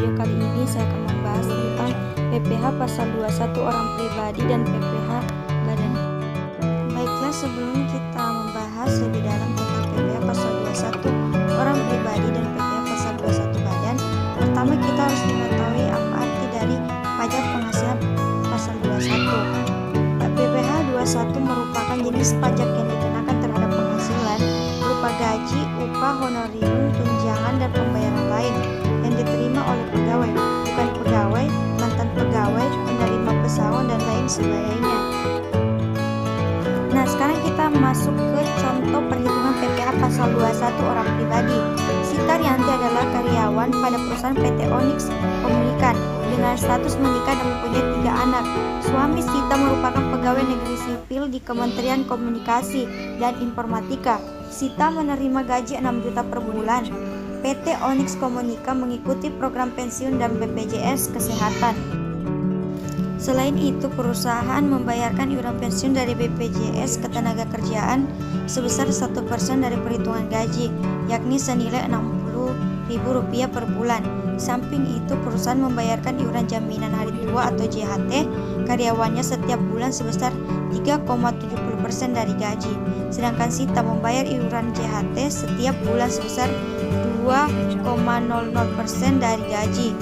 video kali ini saya akan membahas tentang PPh pasal 21 orang pribadi dan PPh badan. Baiklah, sebelum kita membahas lebih dalam tentang PPh pasal 21 orang pribadi dan PPh pasal 21 badan, pertama kita harus mengetahui apa arti dari pajak penghasilan pasal 21. PPh 21 merupakan jenis pajak yang dikenakan terhadap penghasilan berupa gaji, upah, honorium, tunjangan, dan pembayaran lain yang diterima oleh pegawai, bukan pegawai, mantan pegawai, penerima pesangon, dan lain sebagainya. Nah, sekarang kita masuk ke contoh perhitungan PPh pasal 21 orang pribadi. Sita Rianti adalah karyawan pada perusahaan PT Onyx Komunikan dengan status menikah dan mempunyai 3 anak. Suami Sita merupakan pegawai negeri sipil di Kementerian Komunikasi dan Informatika. Sita menerima gaji 6 juta per bulan. PT Onyx Komunika mengikuti program pensiun dan BPJS Kesehatan. Selain itu, perusahaan membayarkan iuran pensiun dari BPJS Ketenagakerjaan sebesar 1% dari perhitungan gaji, yakni senilai Rp60.000 per bulan. Samping itu, perusahaan membayarkan iuran jaminan hari tua atau JHT karyawannya setiap bulan sebesar 3,70% dari gaji. Sedangkan Sita membayar iuran JHT setiap bulan sebesar 2,00% dari gaji.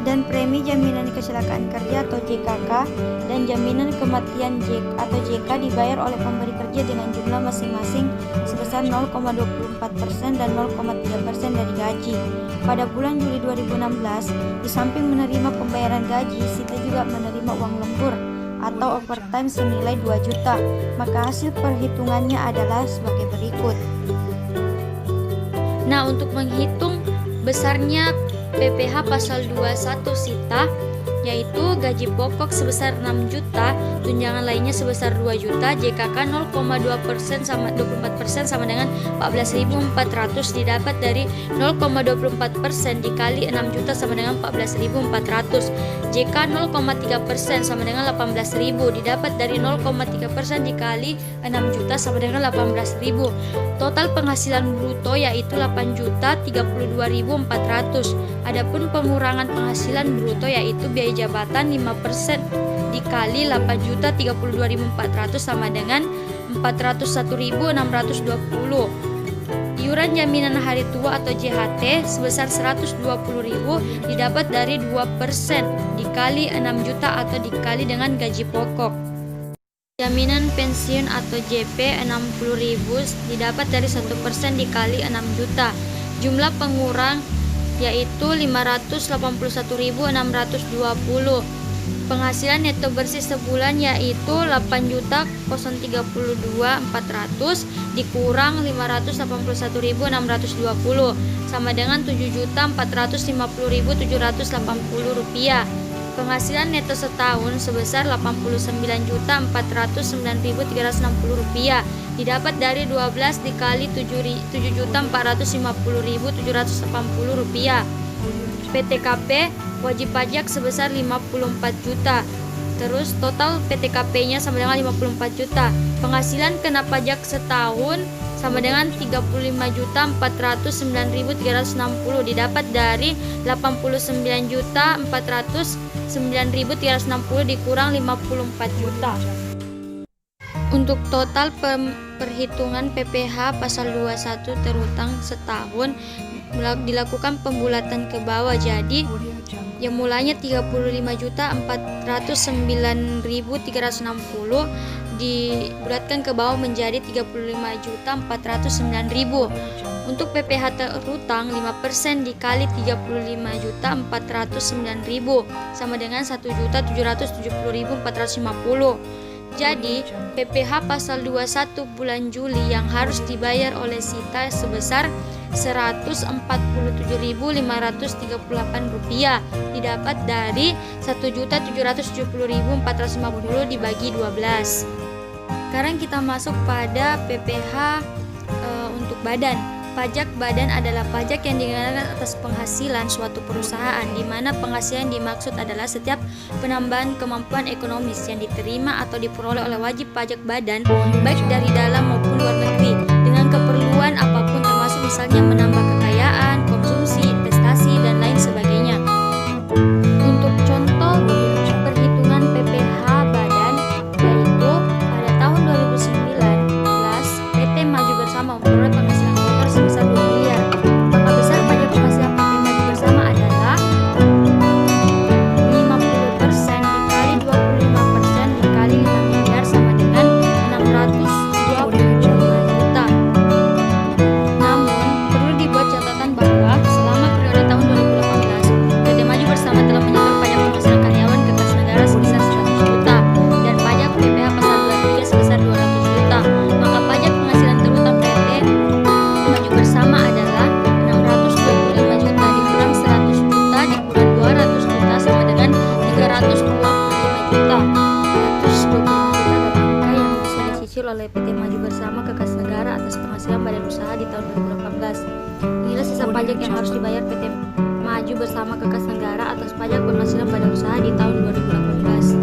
Dan premi jaminan kecelakaan kerja atau JKK dan jaminan kematian atau JK dibayar oleh pemberi kerja dengan jumlah masing-masing sebesar 0,24% dan 0,3% dari gaji. Pada bulan Juli 2016, di samping menerima pembayaran gaji, Sita juga menerima uang lembur atau overtime senilai 2 juta. Maka hasil perhitungannya adalah sebagai berikut. Nah, untuk menghitung besarnya PPh pasal 21 Sita, yaitu gaji pokok sebesar 6 juta, tunjangan lainnya sebesar 2 juta, JKK 0,2% sama 24% sama dengan 14.400 didapat dari 0,24% dikali 6 juta sama dengan 14.400. JK 0,3% sama dengan 18.000 didapat dari 0,3% dikali 6 juta sama dengan 18.000. Total penghasilan bruto yaitu 8.032.400. Adapun pengurangan penghasilan bruto yaitu biaya jabatan 5% dikali 8.032.400 sama dengan 401.620. Iuran jaminan hari tua atau JHT sebesar 120.000 didapat dari 2% dikali 6 juta atau dikali dengan gaji pokok. Jaminan pensiun atau JP 60.000 didapat dari 1% dikali 6 juta. Jumlah pengurang yaitu 581.620. Penghasilan neto bersih sebulan yaitu 8.032.400 dikurang 581.620 sama dengan 7.450.780 rupiah. Penghasilan neto setahun sebesar 89.409.360 rupiah didapat dari 12 dikali 7.450.780 rupiah. PTKP wajib pajak sebesar 54 juta. Terus total PTKP-nya sama dengan 54 juta. Penghasilan kena pajak setahun sama dengan 35.409.360 didapat dari 89.409.360 dikurang 54 juta. Untuk total perhitungan PPh pasal 21 terutang setahun dilakukan pembulatan ke bawah, jadi yang mulanya 35.409.360 dibulatkan ke bawah menjadi 35.409.000. Untuk PPh terutang 5% dikali 35.409.000 sama dengan 1.770.450. Jadi, PPh pasal 21 bulan Juli yang harus dibayar oleh Sita sebesar Rp147.538 didapat dari 1.770.450 dibagi 12. Sekarang kita masuk pada PPh untuk badan. Pajak badan adalah pajak yang dikenakan atas penghasilan suatu perusahaan, di mana penghasilan dimaksud adalah setiap penambahan kemampuan ekonomis yang diterima atau diperoleh oleh wajib pajak badan, baik dari dalam maupun luar negeri, dengan keperluan apapun termasuk misalnya menambah kekayaan, konsumsi, dicicil oleh PT Maju Bersama ke kas negara atas penghasilan badan usaha di tahun 2018. Inilah sisa pajak yang harus dibayar PT Maju Bersama ke kas negara atas pajak penghasilan badan usaha di tahun 2018.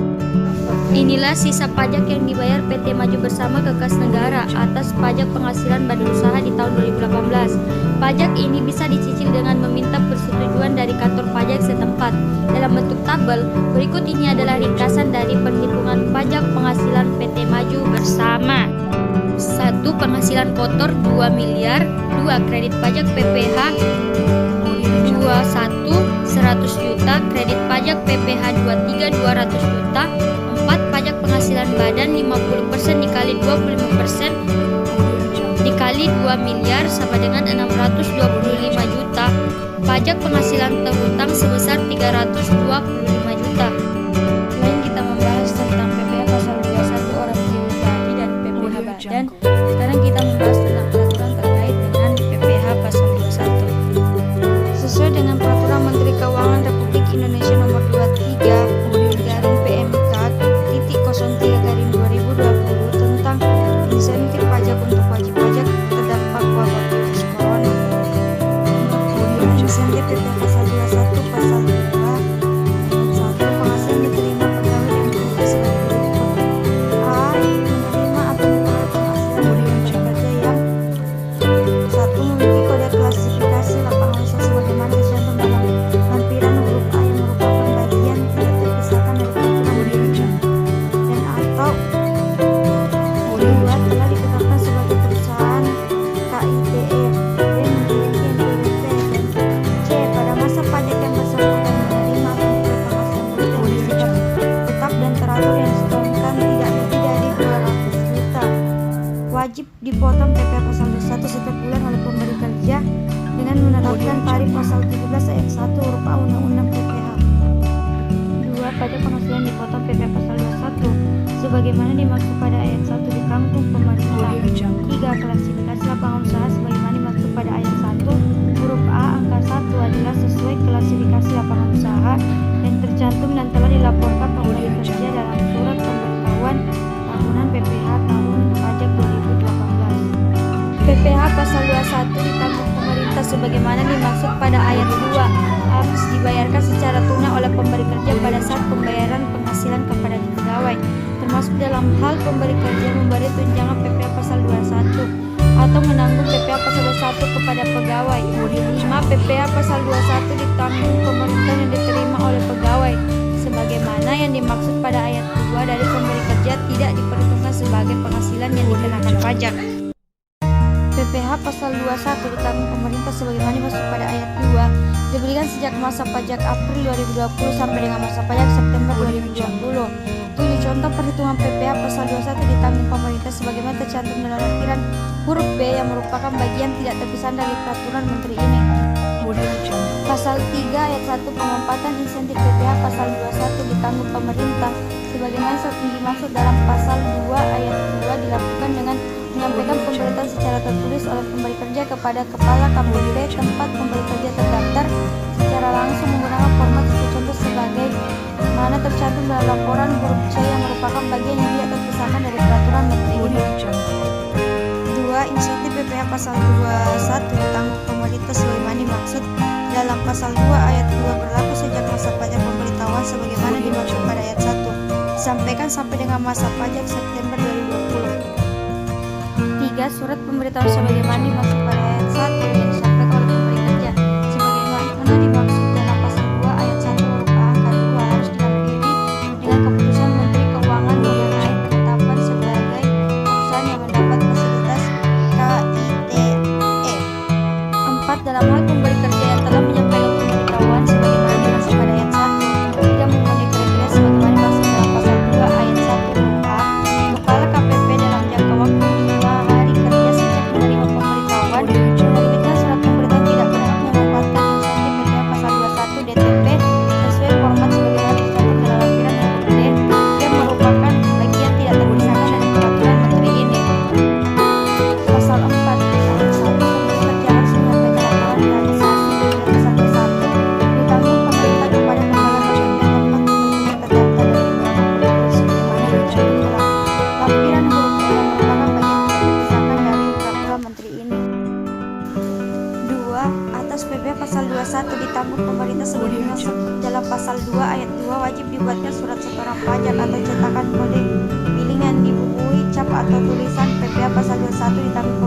Inilah sisa pajak yang dibayar PT Maju Bersama ke kas negara atas pajak penghasilan badan usaha di tahun 2018. Pajak ini bisa dicicil dengan meminta persetujuan dari kantor pajak setempat. Dalam bentuk tabel, berikut ini adalah ringkasan dari perhitungan pajak penghasilan PT Maju Bersama. 1. Penghasilan kotor 2 miliar. 2. Kredit pajak PPh 21 100 juta. Kredit pajak PPh 23 200 juta. 4. Pajak penghasilan badan 50% dikali 25% dikali 2 miliar sama dengan 625 juta. Pajak penghasilan terhutang sebesar 325 juta. Selain kita membahas tentang PPh pasal 21 orang pribadi dan PPh badan, sekarang kita membahas tentang peraturan terkait dengan PPh pasal 21. Sesuai dengan Peraturan Menteri Keuangan Republik Indonesia Nomor 23/PMK/03/2020 tentang insentif pajak untuk wajib pajak terdampak wabah virus corona. Insentif PPh pasal 21 pasal 2 ayat 1 penghasilan diterima pegawai yang bekerja sebagai berikut. A. Menerima atau memperoleh penghasilan dari pekerja yang 1. Memiliki kode klasifikasi lapangan usaha sebagaimana tercantum dalam lampiran huruf A yang merupakan bagian tidak terpisahkan dari peraturan dan atau 2. Telah ditetapkan sebagai perusahaan KITE dan memiliki NPWP, dan C. Pada masa pajak yang bersangkutan menerima atau memperoleh penghasilan brut yang bersifat tetap dan teratur yang disetorkan tidak lebih dari 200 juta. Wajib dipotong PPh pasal 21 setiap bulan oleh pemberi kerja dengan menerapkan tarif pasal 17 ayat 1 huruf A Undang-Undang PPh. 2. Pajak penghasilan dipotong PPh pasal 21 sebagaimana dimaksud pada ayat 1 ditanggung pemerintah. 3. Klasifikasi lapangan usaha sebagaimana dimaksud pada ayat 1 huruf A angka 1 adalah sesuai klasifikasi lapangan usaha yang tercantum dan telah dilaporkan pemberi kerja dalam surat pemberitahuan tahunan PPh tahun pajak 2018. PPh pasal 21 ditanggung pemerintah sebagaimana dimaksud pada ayat 2 harus dibayarkan secara tunai oleh pemberi kerja pada saat pembayaran penghasilan kepada pegawai, termasuk dalam hal pemberi kerja memberi tunjangan PPh pasal 21 atau menanggung PPh pasal 21 kepada pegawai. 5. PPh pasal 21 ditanggung pemerintah yang diterima oleh pegawai sebagaimana yang dimaksud pada ayat 2 dari pemberi kerja tidak diperhitungkan sebagai penghasilan yang dikenakan pajak. PPh pasal 21 ditanggung pemerintah sebagaimana dimaksud pada ayat 2 diberikan sejak masa pajak April 2020 sampai dengan masa pajak September 2020. 7. Contoh perhitungan PPh pasal 21 ditanggung pemerintah sebagaimana tercantum dalam lampiran huruf B yang merupakan bagian tidak terpisah dari peraturan menteri ini. Pasal 3 ayat 1 penempatan insentif PPh pasal 21 ditanggung pemerintah sebagaimana dimaksud dalam pasal 2 ayat 2 dilakukan dengan menyampaikan pemberitahuan secara tertulis oleh pemberi kerja kepada kepala KPP tempat pemberi kerja terdaftar secara langsung menggunakan format sesuai contoh sebagai mana tercantum dalam laporan huruf C yang merupakan bagian yang tidak terpisahkan dari peraturan menteri ini. 2. Insentif PPh pasal 21 ditanggung pemerintah sebagaimana dimaksud dalam pasal 2 ayat 2 berlaku sejak masa pajak pemberitahuan sebagaimana dimaksud pada ayat 1 disampaikan sampai dengan masa pajak September 2020. 3. Surat pemberitahuan sebagaimana dimaksud pada ayat 1 yang disampaikan oleh pemberi kerja sebagaimana dimaksud dalam pasal 2 ayat 1 huruf A angka 2 harus dilampiri dengan keputusan Menteri Keuangan mengenai penetapan sebagai perusahaan yang mendapat fasilitas KITE. 4. Dalam hal pemberi kerja yang telah menyampaikan pemberitahuan sebagaimana dimaksud pada ayat 1 tidak memenuhi kriteria sebagaimana dimaksud dalam pasal 2 ayat 1 huruf A, kepala KPP dalam jangka waktu 5 hari kerja sejak menerima pemberitahuan menerbitkan dibuatkan surat setoran pajak atau cetakan kode billing yang dibubuhi cap atau tulisan PPh pasal 21 ditambah